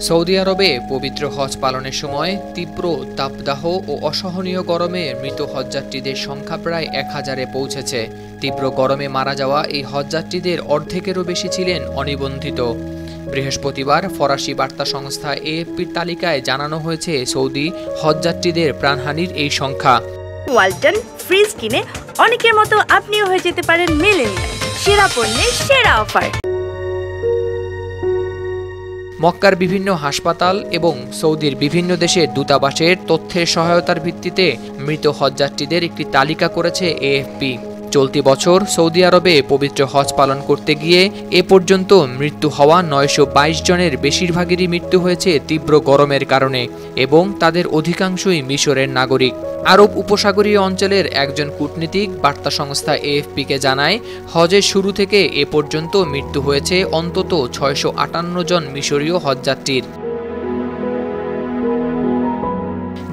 Saudi আরবে পবিত্র হজ পালনের সময় তীব্র তাপদাহ ও অসহনীয় গরমে মৃত হজযাত্রীদের সংখ্যা প্রায় 1000-এ পৌঁছেছে। তীব্র গরমে মারা যাওয়া এই হজযাত্রীদের অর্ধেকেরও বেশি ছিলেন অনিবন্ধিত। বৃহস্পতিবার ফরাসি বার্তা সংস্থা এএফপির তালিকায় জানানো হয়েছে সৌদি হজযাত্রীদের প্রাণহানির এই সংখ্যা। ওয়ালটন ফ্রিজ কিনে অনেকের মতো আপনিও হয়ে যেতে পারেন মিলেনিয়াল। সেরা পণ্যের সেরা অফার। মক্কার বিভিন্ন হাসপাতাল এবং সৌদির বিভিন্ন দেশের দূতাবাসের তথ্যের সহায়তার ভিত্তিতে মৃত হজযাত্রীদের একটি তালিকা করেছে এএফপি। চলতি বছর সৌদি আরবে পবিত্র হজ পালন করতে গিয়ে এ পর্যন্ত মৃত্যু হওয়া 922 জনের বেশিরভাগেরই মৃত্যু হয়েছে তীব্র গরমের কারণে এবং তাদের অধিকাংশই মিশরের নাগরিক। আরব উপসাগরীয় অঞ্চলের একজন কূটনীতিক বার্তা সংস্থা এএফপিকে জানায়, হজের শুরু থেকে এ পর্যন্ত মৃত্যু হয়েছে অন্তত 658 জন মিশরীয় হজযাত্রীর।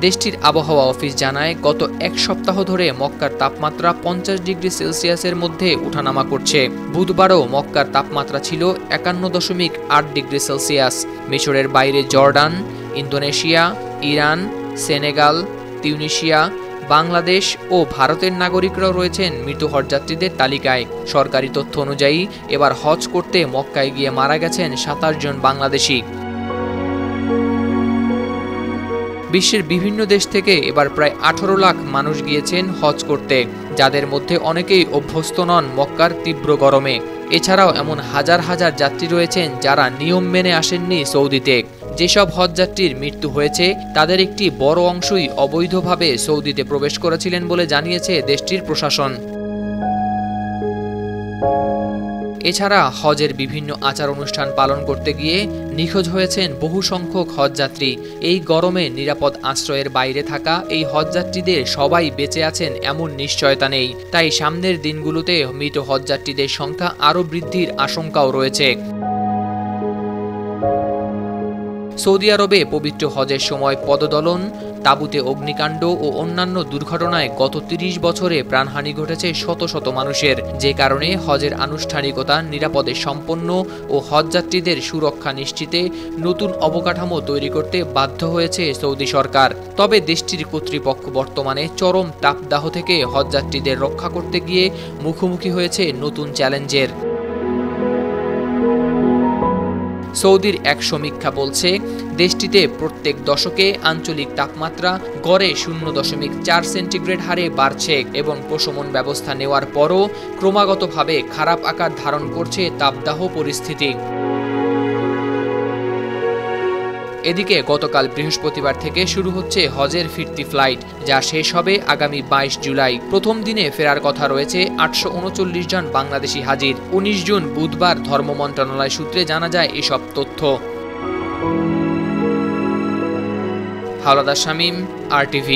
দেশটির আবহাওয়া অফিস জানায়, গত এক সপ্তাহ ধরে মক্কার তাপমাত্রা 50 ডিগ্রি সেলসিয়াসের মধ্যে উঠানামা করছে। বুধবারও মক্কার তাপমাত্রা ছিল 51.8 ডিগ্রি সেলসিয়াস। মিশরের বাইরে Jordan, Indonesia, Iran, Senegal, Tunisia, Bangladesh ও ভারতের নাগরিকরাও রয়েছেন মৃত হজযাত্রীদের তালিকায়। সরকারি তথ্য অনুযায়ী এবার হজ করতে মক্কায় গিয়ে মারা গেছেন 27 জন বাংলাদেশি। বিশ্বের বিভিন্ন দেশ থেকে এবার প্রায় 18 লাখ মানুষ গিয়েছেন হজ করতে, যাদের মধ্যে অনেকেই অভ্যস্ত নন মক্কার তীব্র গরমে। এছাড়াও এমন হাজার হাজার যাত্রী রয়েছেন যারা নিয়ম মেনে আসেননি সৌদিতে। যেসব হজযাত্রীর মৃত্যু হয়েছে তাদের একটি বড় অংশই অবৈধভাবে সৌদিতে প্রবেশ করেছিলেন বলে জানিয়েছে দেশটির প্রশাসন। এছাড়া হজের বিভিন্ন আচার অনুষ্ঠান পালন করতে গিয়ে নিখোঁজ হয়েছেন বহু সংখ্যক হজযাত্রী। এই গরমে নিরাপদ আশ্রয়ের বাইরে থাকা এই হজযাত্রীদের সবাই বেঁচে আছেন এমন নিশ্চয়তা নেই। তাই সামনের দিনগুলোতে মৃত হজযাত্রীদের সংখ্যা আরও বৃদ্ধির আশঙ্কাও রয়েছে। সৌদি আরবে পবিত্র হজের সময় পদদলন, তাঁবুতে অগ্নিকাণ্ড ও অন্যান্য দুর্ঘটনায় গত 30 বছরে প্রাণহানি ঘটেছে শত শত মানুষের, যে কারণে হজের আনুষ্ঠানিকতা নিরাপদে সম্পন্ন ও হজযাত্রীদের সুরক্ষা নিশ্চিতে নতুন অবকাঠামো তৈরি করতে বাধ্য হয়েছে সৌদি সরকার। তবে দেশটির কর্তৃপক্ষ বর্তমানে চরম তাপদাহ থেকে হজযাত্রীদের রক্ষা করতে গিয়ে মুখোমুখি হয়েছে নতুন চ্যালেঞ্জের। সৌদির এক সমীক্ষা বলছে, দেশটিতে প্রত্যেক দশকে আঞ্চলিক তাপমাত্রা গড়ে 0.4 সেন্টিগ্রেড হারে বাড়ছে এবং প্রশমন ব্যবস্থা নেওয়ার পরও ক্রমাগতভাবে খারাপ আকার ধারণ করছে তাপদাহ পরিস্থিতি। এদিকে গতকাল বৃহস্পতিবার থেকে শুরু হচ্ছে হজের ফিরতি ফ্লাইট, যা শেষ হবে আগামী 22 জুলাই। প্রথম দিনে ফেরার কথা রয়েছে 839 জন বাংলাদেশি হাজির। 19 জুন বুধবার ধর্ম মন্ত্রণালয় সূত্রে জানা যায় এসব তথ্য। হাওলাদার শামীম, RTV।